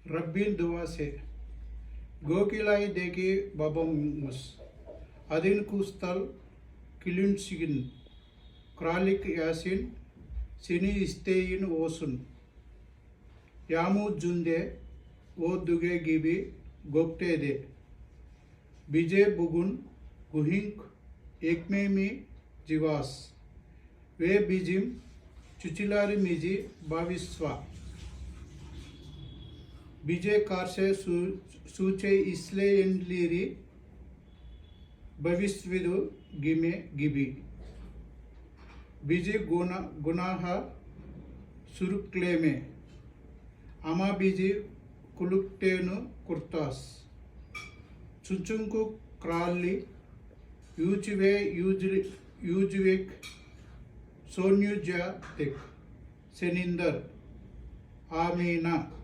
Rabbin Duase Gokilai Deki Babamus Adin Kustal Kilunsigin Kralik Yasin Sini Istein Osun Yamu Junde O Duge Gibi Gopte De Bije Bugun Guhink Ekmemi Jivas Ve Bijim Chuchilari Miji Baviswa Bije Karse Suche Isleyenliri Bavisvidu Gime Gibi Bije Gunaha Surukleme Ama Bije Kuluktenu Kurtas Chuchunku Krali Yuchive Yujivik Sonyuja Tek Senindar Amina